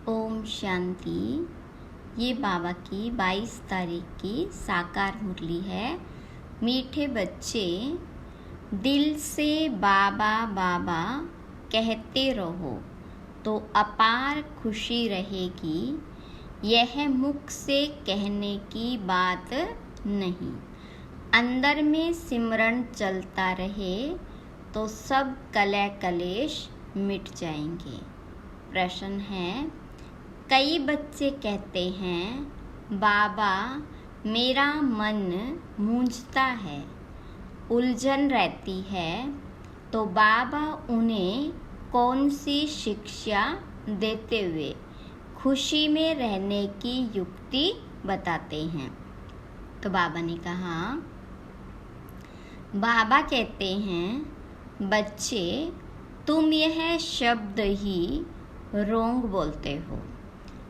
ओम शांति। ये बाबा की 22 तारीख की साकार मुरली है। मीठे बच्चे, दिल से बाबा बाबा कहते रहो तो अपार खुशी रहेगी। यह मुख से कहने की बात नहीं, अंदर में सिमरन चलता रहे तो सब कलह कलेश मिट जाएंगे। प्रश्न है, कई बच्चे कहते हैं बाबा मेरा मन मूंझता है, उलझन रहती है, तो बाबा उन्हें कौन सी शिक्षा देते हुए खुशी में रहने की युक्ति बताते हैं। तो बाबा ने कहा, बाबा कहते हैं बच्चे तुम यह शब्द ही रोंग बोलते हो।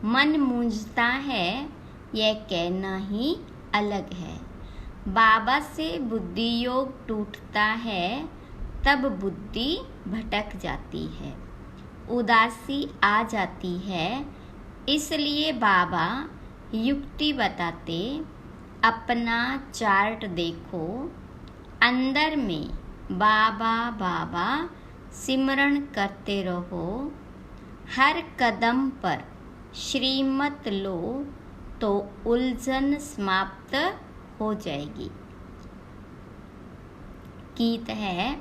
मन मूंझता है यह कहना ही अलग है। बाबा से बुद्धि योग टूटता है तब बुद्धि भटक जाती है, उदासी आ जाती है। इसलिए बाबा युक्ति बताते, अपना चार्ट देखो, अंदर में बाबा बाबा सिमरण करते रहो। हर कदम पर श्रीमत लो तो उलझन समाप्त हो जाएगी। गीत है,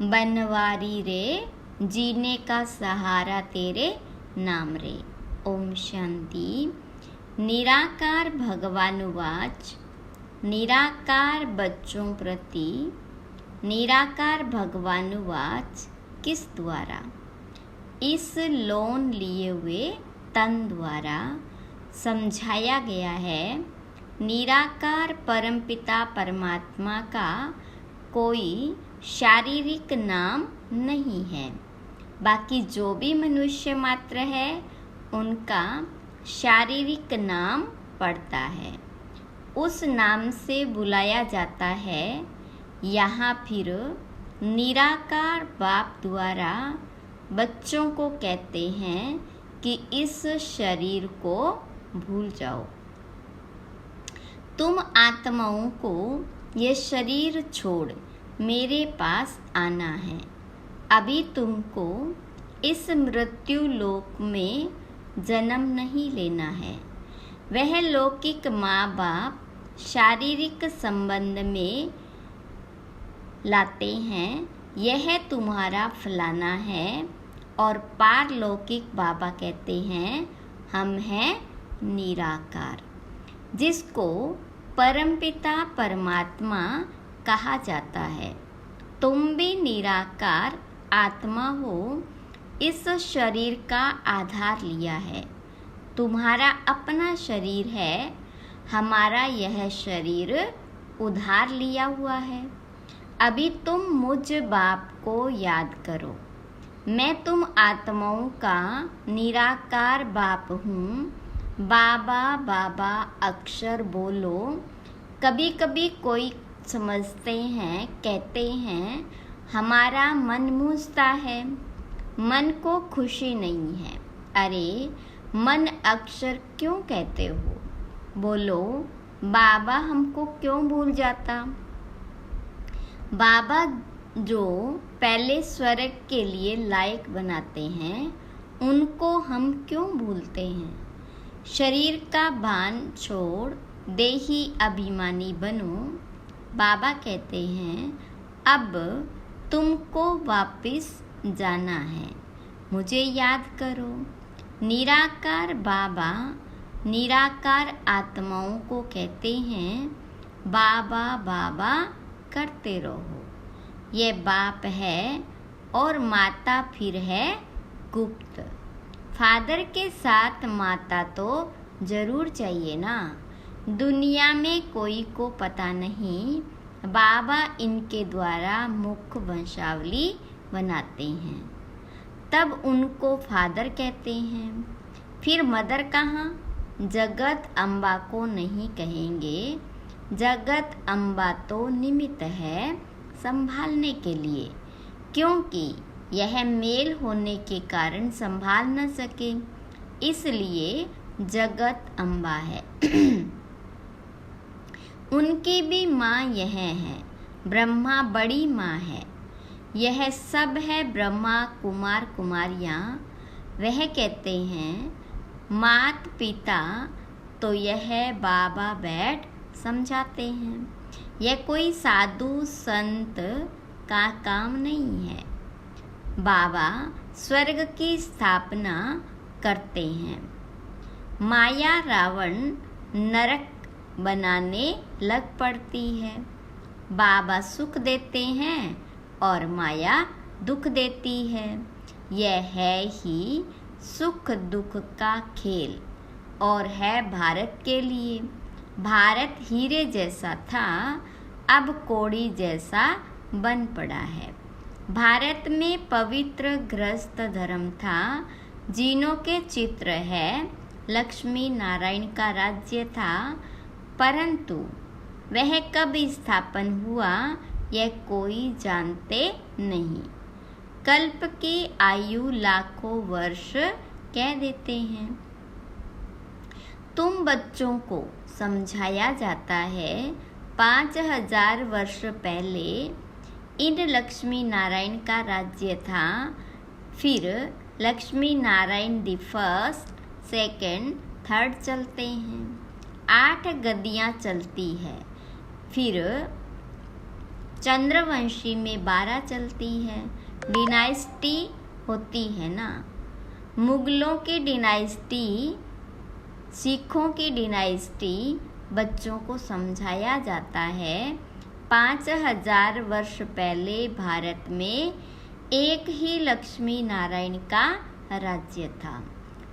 बनवारी रे जीने का सहारा तेरे नाम रे। ओम शांति। निराकार भगवानुवाच, निराकार बच्चों प्रति निराकार भगवानुवाच किस द्वारा? इस लोन लिए हुए तन द्वारा समझाया गया है। निराकार परमपिता परमात्मा का कोई शारीरिक नाम नहीं है। बाकी जो भी मनुष्य मात्र है उनका शारीरिक नाम पड़ता है, उस नाम से बुलाया जाता है। यहाँ फिर निराकार बाप द्वारा बच्चों को कहते हैं कि इस शरीर को भूल जाओ। तुम आत्माओं को ये शरीर छोड़ मेरे पास आना है। अभी तुमको इस मृत्यु लोक में जन्म नहीं लेना है। वह लौकिक माँ बाप शारीरिक संबंध में लाते हैं, यह तुम्हारा फलाना है। और पारलौकिक बाबा कहते हैं हम हैं निराकार, जिसको परमपिता परमात्मा कहा जाता है। तुम भी निराकार आत्मा हो, इस शरीर का आधार लिया है। तुम्हारा अपना शरीर है, हमारा यह शरीर उधार लिया हुआ है। अभी तुम मुझ बाप को याद करो। मैं तुम आत्माओं का निराकार बाप हूँ। बाबा बाबा अक्षर बोलो। कभी कभी कोई समझते हैं, कहते हैं हमारा मन मूंझता है, मन को खुशी नहीं है। अरे मन अक्षर क्यों कहते हो? बोलो बाबा हमको क्यों भूल जाता? बाबा जो पहले स्वर्ग के लिए लायक बनाते हैं उनको हम क्यों भूलते हैं? शरीर का भान छोड़ देही अभिमानी बनो। बाबा कहते हैं अब तुमको वापस जाना है, मुझे याद करो। निराकार बाबा निराकार आत्माओं को कहते हैं बाबा बाबा करते रहो। ये बाप है और माता फिर है गुप्त। फादर के साथ माता तो जरूर चाहिए ना। दुनिया में कोई को पता नहीं, बाबा इनके द्वारा मुख्य वंशावली बनाते हैं, तब उनको फादर कहते हैं। फिर मदर कहाँ? जगत अम्बा को नहीं कहेंगे। जगत अम्बा तो निमित्त है संभालने के लिए, क्योंकि यह मेल होने के कारण संभाल न सके। इसलिए जगत अम्बा है। उनकी भी माँ यह है, ब्रह्मा बड़ी माँ है। यह सब है ब्रह्मा कुमार कुमारियाँ। वह कहते हैं मात पिता, तो यह बाबा बैठ समझाते हैं। यह कोई साधु संत का काम नहीं है। बाबा स्वर्ग की स्थापना करते हैं। माया रावण नरक बनाने लग पड़ती है। बाबा सुख देते हैं और माया दुख देती है। यह है ही सुख दुख का खेल और है भारत के लिए। भारत हीरे जैसा था, अब कौड़ी जैसा बन पड़ा है। भारत में पवित्र गृहस्थ धर्म था, जीनों के चित्र है, लक्ष्मी नारायण का राज्य था, परंतु वह कब स्थापन हुआ यह कोई जानते नहीं। कल्प की आयु लाखों वर्ष कह देते हैं। तुम बच्चों को समझाया जाता है 5000 वर्ष पहले इन लक्ष्मी नारायण का राज्य था। फिर Lakshmi Narayan the first second third चलते हैं। 8 गद्दियाँ चलती है। फिर चंद्रवंशी में 12 चलती है। डिनाइस्टी होती है ना, मुगलों की डिनाइस्टी, सिखों की डिनाइस्टी। बच्चों को समझाया जाता है 5000 वर्ष पहले भारत में एक ही लक्ष्मी नारायण का राज्य था।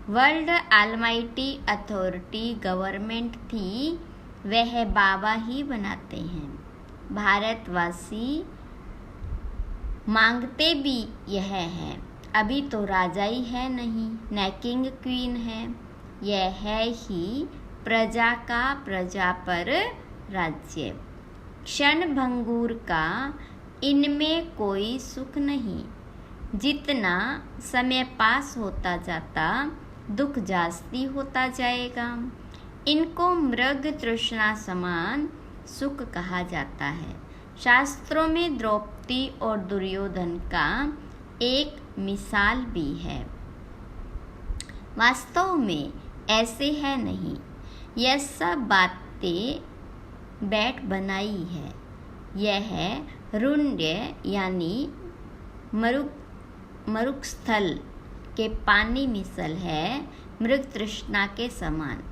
वर्ल्ड ऑलमाइटी अथॉरिटी गवर्नमेंट थी, वह बाबा ही बनाते हैं। भारतवासी मांगते भी यह है। अभी तो राजा ही है नहीं, न किंग क्वीन है। यह है ही प्रजा का प्रजा पर राज्य। क्षण भंगुर का इनमें कोई सुख नहीं। जितना समय पास होता जाता दुख जास्ती होता जाएगा। इनको मृग तृष्णा समान सुख कहा जाता है। शास्त्रों में द्रौपदी और दुर्योधन का एक मिसाल भी है। वास्तव में ऐसे है नहीं। यह सब बातें बैठ बनाई है। यह है रुण्य यानी मरुस्थल के पानी मिसल है, मृग तृष्णा के समान।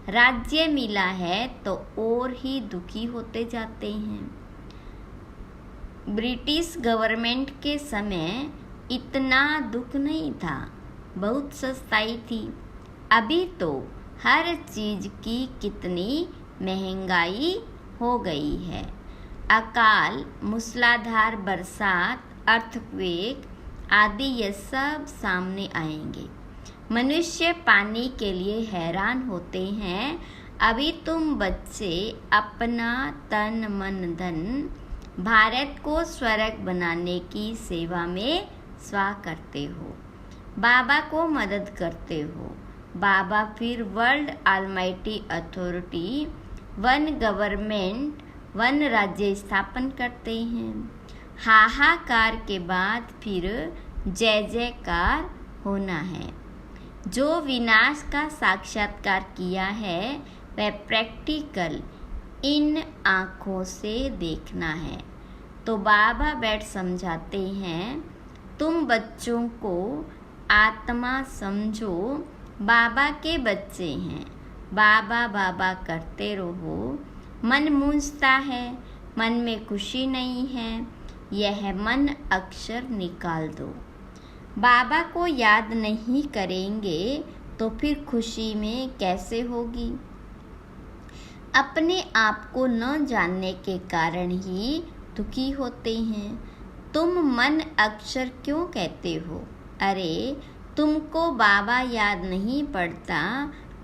राज्य मिला है तो और ही दुखी होते जाते हैं। ब्रिटिश गवर्नमेंट के समय इतना दुख नहीं था, बहुत सस्ताई थी। अभी तो हर चीज की कितनी महंगाई हो गई है। अकाल, मूसलाधार बरसात, अर्थक्वेक आदि ये सब सामने आएंगे। मनुष्य पानी के लिए हैरान होते हैं। अभी तुम बच्चे अपना तन मन धन भारत को स्वर्ग बनाने की सेवा में स्वा करते हो। बाबा को मदद करते हो। बाबा फिर world almighty authority, one government, one राज्य स्थापन करते हैं। हाहाकार के बाद फिर जय जयकार होना है। जो विनाश का साक्षात्कार किया है वह प्रैक्टिकल इन आँखों से देखना है। तो बाबा बैठ समझाते हैं, तुम बच्चों को आत्मा समझो, बाबा के बच्चे हैं। बाबा बाबा करते रहो। मन मूंझता है, मन में खुशी नहीं है, यह मन अक्षर निकाल दो। बाबा को याद नहीं करेंगे तो फिर खुशी में कैसे होगी। अपने आप को न जानने के कारण ही दुखी होते हैं। तुम मन अक्षर क्यों कहते हो? अरे तुमको बाबा याद नहीं पड़ता,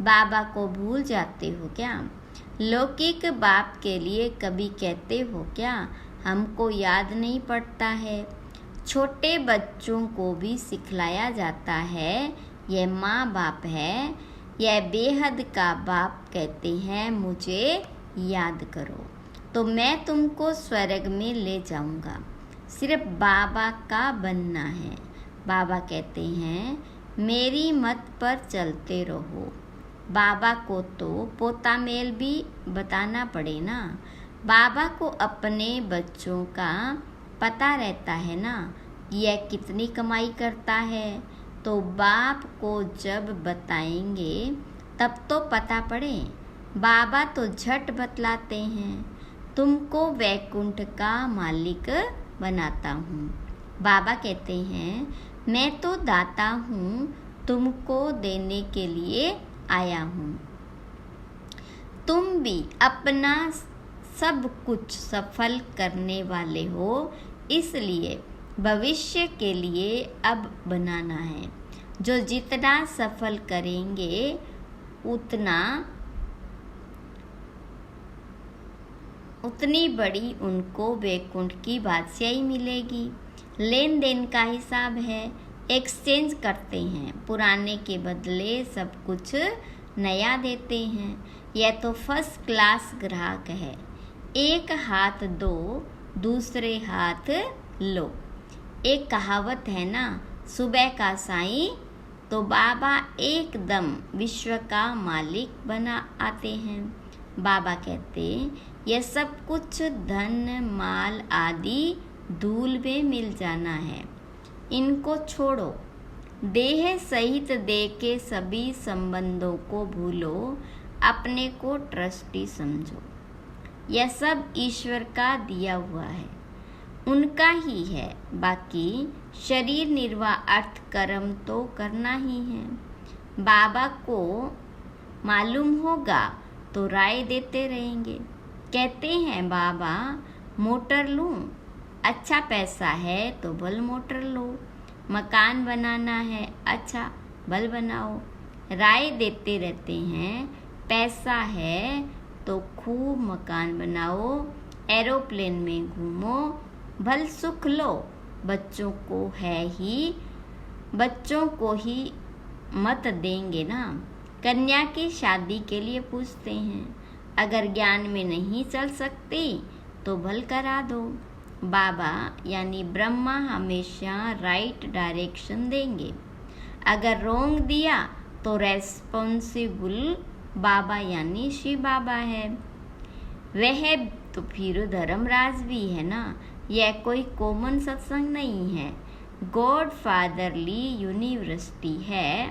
बाबा को भूल जाते हो क्या? लौकिक बाप के लिए कभी कहते हो क्या, हमको याद नहीं पड़ता है? छोटे बच्चों को भी सिखलाया जाता है यह माँ बाप है, यह बेहद का बाप कहते हैं मुझे याद करो तो मैं तुमको स्वर्ग में ले जाऊंगा। सिर्फ बाबा का बनना है। बाबा कहते हैं मेरी मत पर चलते रहो। बाबा को तो पोता मेल भी बताना पड़े ना। बाबा को अपने बच्चों का पता रहता है ना कि यह कितनी कमाई करता है, तो बाप को जब बताएंगे तब तो पता पड़े। बाबा तो झट बतलाते हैं, तुमको वैकुंठ का मालिक बनाता हूँ। बाबा कहते हैं मैं तो दाता हूँ, तुमको देने के लिए आया हूँ। तुम भी अपना सब कुछ सफल करने वाले हो, इसलिए भविष्य के लिए अब बनाना है। जो जितना सफल करेंगे उतनी बड़ी उनको वैकुंठ की बादशाही मिलेगी। लेन देन का हिसाब है, एक्सचेंज करते हैं, पुराने के बदले सब कुछ नया देते हैं। यह तो फर्स्ट क्लास ग्राहक है। एक हाथ दो, दूसरे हाथ लो। एक कहावत है ना, सुबह का साईं तो बाबा एकदम विश्व का मालिक बना आते हैं। बाबा कहते यह सब कुछ धन माल आदि धूल में मिल जाना है, इनको छोड़ो। देह सहित देह के सभी संबंधों को भूलो, अपने को ट्रस्टी समझो। यह सब ईश्वर का दिया हुआ है, उनका ही है। बाकी शरीर निर्वाह अर्थ कर्म तो करना ही है। बाबा को मालूम होगा तो राय देते रहेंगे। कहते हैं बाबा मोटर लूं, अच्छा पैसा है तो बल मोटर लो। मकान बनाना है, अच्छा बल बनाओ। राय देते रहते हैं, पैसा है तो खूब मकान बनाओ, एरोप्लेन में घूमो, भल सुख लो। बच्चों को ही मत देंगे ना। कन्या की शादी के लिए पूछते हैं, अगर ज्ञान में नहीं चल सकती तो भल करा दो। बाबा यानी ब्रह्मा हमेशा राइट डायरेक्शन देंगे। अगर रोंग दिया तो रेस्पॉन्सिबल बाबा यानी शिव बाबा है। वह तो फिर धर्मराज भी है ना। यह कोई कॉमन सत्संग नहीं है, गॉड फादरली यूनिवर्सिटी है।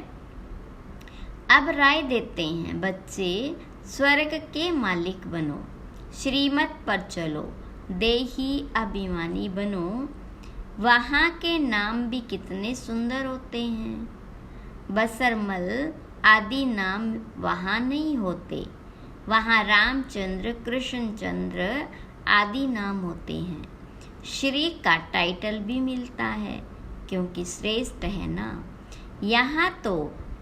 अब राय देते हैं, बच्चे स्वर्ग के मालिक बनो, श्रीमत पर चलो, देही अभिमानी बनो। वहाँ के नाम भी कितने सुंदर होते हैं। बसरमल आदि नाम वहाँ नहीं होते। वहाँ रामचंद्र, कृष्णचंद्र आदि नाम होते हैं। श्री का टाइटल भी मिलता है क्योंकि श्रेष्ठ है ना। यहाँ तो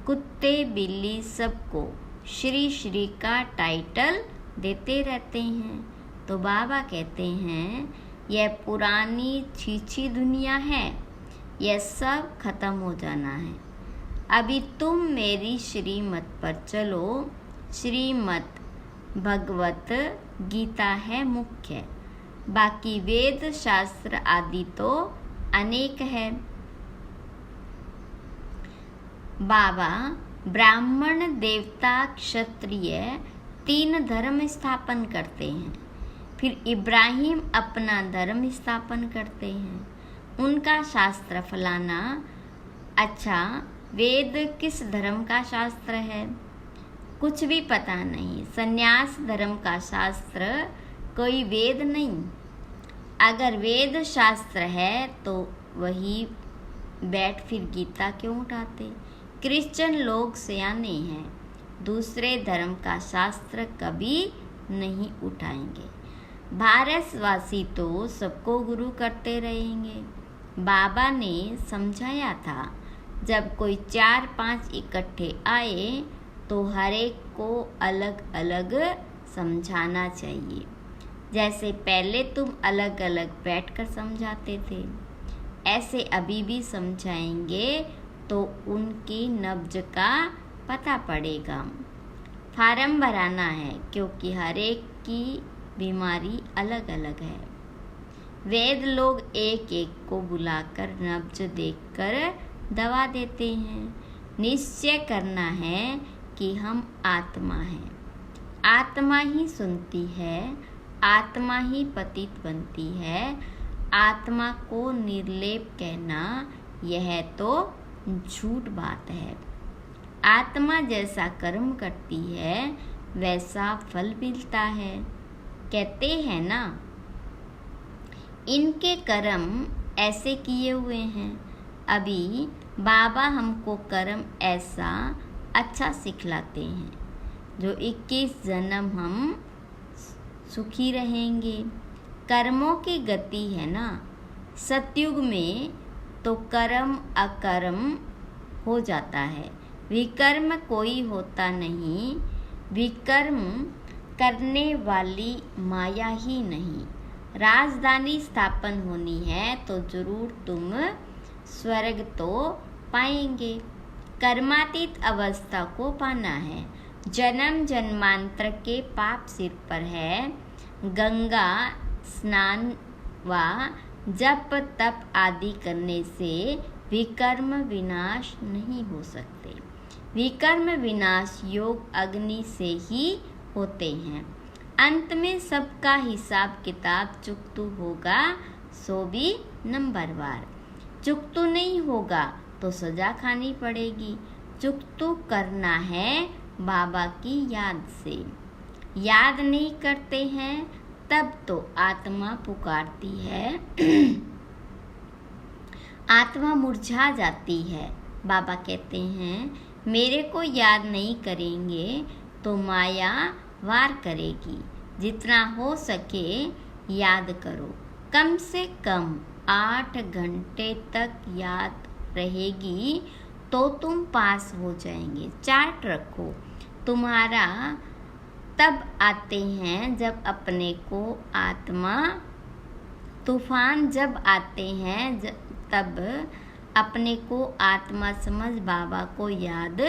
कुत्ते बिल्ली सबको श्री श्री का टाइटल देते रहते हैं। तो बाबा कहते हैं यह पुरानी छीछी दुनिया है, यह सब खत्म हो जाना है। अभी तुम मेरी श्रीमत पर चलो। श्रीमत भगवत गीता है मुख्य, बाकी वेद शास्त्र आदि तो अनेक है। बाबा ब्राह्मण देवता क्षत्रिय 3 धर्म स्थापन करते हैं। फिर इब्राहिम अपना धर्म स्थापन करते हैं। उनका शास्त्र फलाना। अच्छा, वेद किस धर्म का शास्त्र है? कुछ भी पता नहीं। सन्यास धर्म का शास्त्र, कोई वेद नहीं। अगर वेद शास्त्र है तो वही बैठ फिर गीता क्यों उठाते? क्रिश्चियन लोग सियाने हैं, दूसरे धर्म का शास्त्र कभी नहीं उठाएंगे। भारतवासी तो सबको गुरु करते रहेंगे। बाबा ने समझाया था, जब कोई 4-5 इकट्ठे आए तो हर एक को अलग अलग समझाना चाहिए। जैसे पहले तुम अलग अलग बैठकर समझाते थे, ऐसे अभी भी समझाएंगे तो उनकी नब्ज का पता पड़ेगा। फार्म भराना है क्योंकि हर एक की बीमारी अलग अलग है। वैद्य लोग एक एक को बुलाकर नब्ज देखकर दवा देते हैं। निश्चय करना है कि हम आत्मा हैं। आत्मा ही सुनती है, आत्मा ही पतित बनती है। आत्मा को निर्लेप कहना यह तो झूठ बात है। आत्मा जैसा कर्म करती है वैसा फल मिलता है। कहते हैं ना, इनके कर्म ऐसे किए हुए हैं। अभी बाबा हमको कर्म ऐसा अच्छा सिखलाते हैं जो 21 जन्म हम सुखी रहेंगे। कर्मों की गति है ना, सतयुग में तो कर्म अकर्म हो जाता है, विकर्म कोई होता नहीं। विकर्म करने वाली माया ही नहीं। राजधानी स्थापन होनी है तो जरूर तुम स्वर्ग तो पाएंगे। कर्मातीत अवस्था को पाना है। जन्म जन्मांतर के पाप सिर पर है। गंगा स्नान व जप तप आदि करने से विकर्म विनाश नहीं हो सकते। विकर्म विनाश योग अग्नि से ही होते हैं। अंत में सबका हिसाब किताब चुकतू होगा, सो भी नंबरवार। चुकतू नहीं होगा तो सजा खानी पड़ेगी। चुकतू करना है बाबा की याद से। याद नहीं करते हैं तब तो आत्मा पुकारती है आत्मा मुरझा जाती है। बाबा कहते हैं मेरे को याद नहीं करेंगे तो माया वार करेगी। जितना हो सके याद करो। कम से कम 8 घंटे तक याद रहेगी तो तुम पास हो जाएंगे। चार्ट रखो। तुम्हारा तब आते हैं जब अपने को आत्मा, तूफान जब आते हैं तब अपने को आत्मा समझ बाबा को याद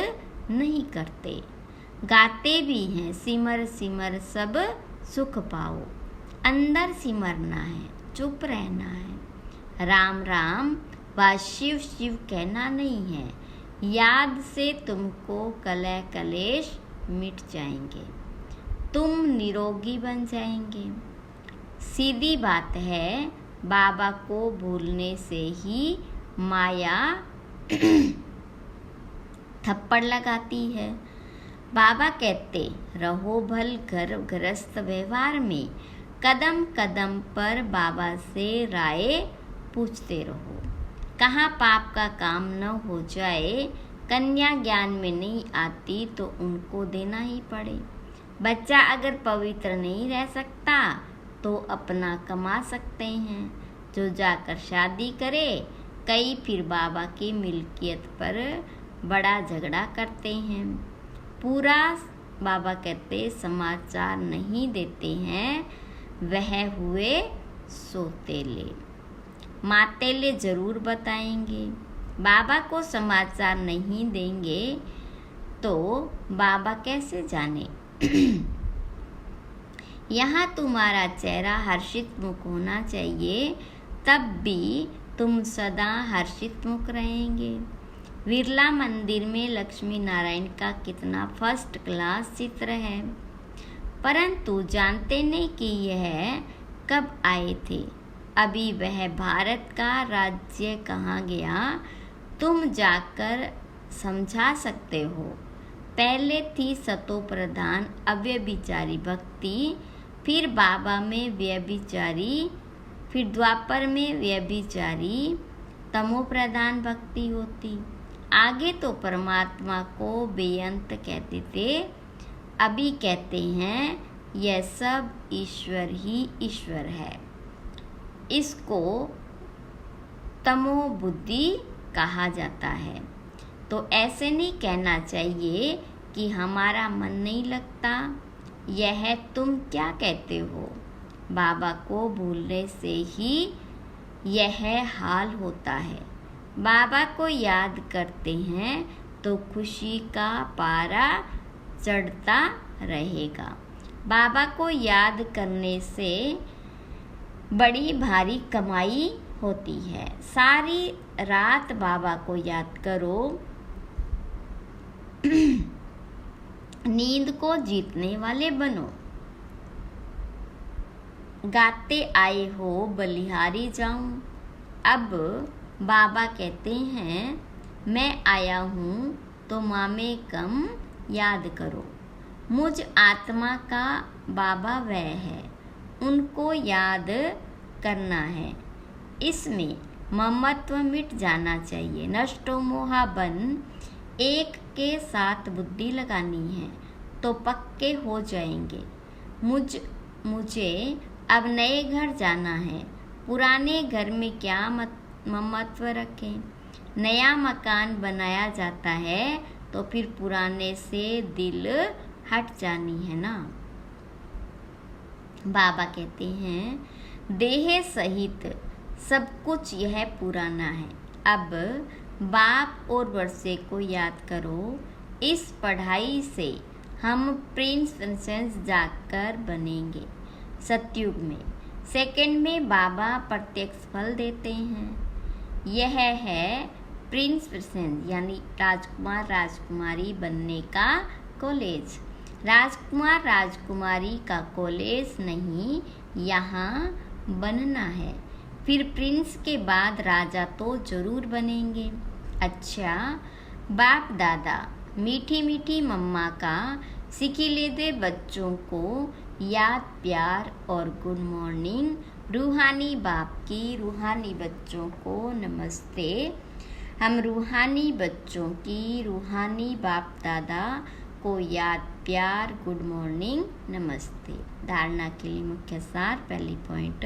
नहीं करते। गाते भी हैं सिमर सिमर सब सुख पाओ। अंदर सिमरना है, चुप रहना है। राम राम व शिव शिव कहना नहीं है। याद से तुमको कलह कलेश मिट जाएंगे, तुम निरोगी बन जाएंगे। सीधी बात है, बाबा को भूलने से ही माया थप्पड़ लगाती है। बाबा कहते रहो भल घर गृहस्थ व्यवहार में। कदम कदम पर बाबा से राय पूछते रहो। कहाँ पाप का काम न हो जाए। कन्या ज्ञान में नहीं आती तो उनको देना ही पड़े। बच्चा अगर पवित्र नहीं रह सकता तो अपना कमा सकते हैं। जो जाकर शादी करे, कई फिर बाबा की मिल्कियत पर बड़ा झगड़ा करते हैं। पूरा बाबा कहते समाचार नहीं देते हैं, वह हुए सोतेले। मातेले जरूर बताएंगे। बाबा को समाचार नहीं देंगे तो बाबा कैसे जाने। यहाँ तुम्हारा चेहरा हर्षित मुख होना चाहिए, तब भी तुम सदा हर्षित मुख रहेंगे। बिरला मंदिर में लक्ष्मी नारायण का कितना फर्स्ट क्लास चित्र है, परंतु जानते नहीं कि यह कब आए थे। अभी वह भारत का राज्य कहाँ गया, तुम जाकर समझा सकते हो। पहले थी सतो प्रधान अव्यभिचारी भक्ति, फिर बाबा में व्यभिचारी, फिर द्वापर में व्यभिचारी तमो प्रधान भक्ति होती। आगे तो परमात्मा को बेअंत कहते थे, अभी कहते हैं यह सब ईश्वर ही ईश्वर है। इसको तमो बुद्धि कहा जाता है। तो ऐसे नहीं कहना चाहिए कि हमारा मन नहीं लगता। यह तुम क्या कहते हो। बाबा को भूलने से ही यह हाल होता है। बाबा को याद करते हैं तो खुशी का पारा चढ़ता रहेगा। बाबा को याद करने से बड़ी भारी कमाई होती है। सारी रात बाबा को याद करो, नींद को जीतने वाले बनो। गाते आए हो बलिहारी जाऊं। अब बाबा कहते हैं मैं आया हूँ तो मामे कम याद करो। मुझ आत्मा का बाबा वह है, उनको याद करना है। इसमें ममत्व मिट जाना चाहिए। नष्टो मोहा बन एक के साथ बुद्धि लगानी है तो पक्के हो जाएंगे। मुझे अब नए घर जाना है। पुराने घर में क्या ममत्व रखें। नया मकान बनाया जाता है तो फिर पुराने से दिल हट जानी है ना। बाबा कहते हैं देह सहित सब कुछ यह पुराना है। अब बाप और वर्षे को याद करो। इस पढ़ाई से हम प्रिंसेस जाकर बनेंगे सतयुग में। सेकंड में बाबा प्रत्यक्ष फल देते हैं। यह है प्रिंसेस यानी राजकुमार राजकुमारी बनने का कॉलेज। राजकुमार राजकुमारी का कॉलेज नहीं, यहाँ बनना है। फिर प्रिंस के बाद राजा तो जरूर बनेंगे। अच्छा बाप दादा मीठी मीठी मम्मा का सीखी लेते बच्चों को याद प्यार और गुड मॉर्निंग। रूहानी बाप की रूहानी बच्चों को नमस्ते। हम रूहानी बच्चों की रूहानी बाप दादा को याद प्यार गुड मॉर्निंग नमस्ते। धारणा के लिए मुख्य सार। पहली पॉइंट,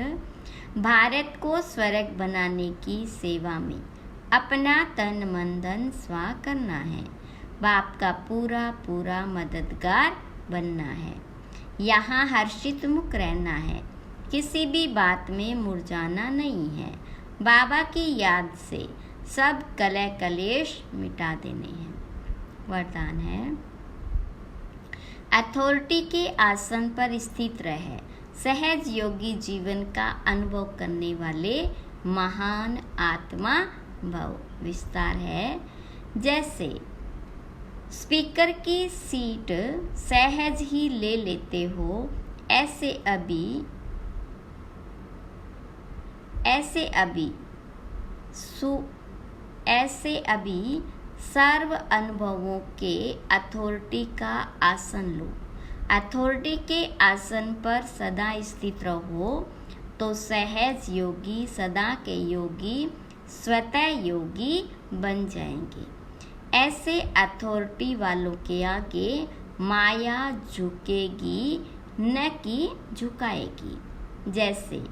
भारत को स्वर्ग बनाने की सेवा में अपना तन मन धन स्वा करना है। बाप का पूरा पूरा मददगार बनना है। यहाँ हर्षित मुख रहना है। किसी भी बात में मुरझाना नहीं है। बाबा की याद से सब कलह कलेश मिटा देने हैं। वरदान है अथॉरिटी के आसन पर स्थित रहे सहज योगी जीवन का अनुभव करने वाले महान आत्मा भव। विस्तार है जैसे स्पीकर की सीट सहज ही ले लेते हो, ऐसे अभी सर्व अनुभवों के अथॉरिटी का आसन लो। अथॉरिटी के आसन पर सदा स्थित रहो तो सहज योगी सदा के योगी स्वतः योगी बन जाएंगे। ऐसे अथॉरिटी वालों के आगे माया झुकेगी न कि झुकाएगी। जैसे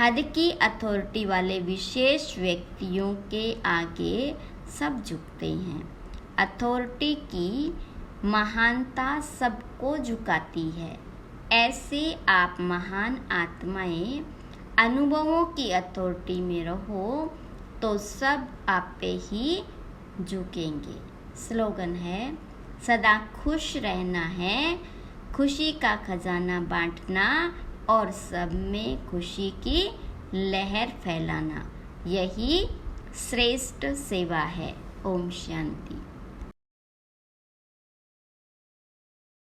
हद की अथॉरिटी वाले विशेष व्यक्तियों के आगे सब झुकते हैं। अथॉरिटी की महानता सबको झुकाती है। ऐसे आप महान आत्माएं अनुभवों की अथॉरिटी में रहो तो सब आप पे ही झुकेंगे। स्लोगन है सदा खुश रहना है, खुशी का खजाना बांटना और सब में खुशी की लहर फैलाना, यही श्रेष्ठ सेवा है। ओम शांति।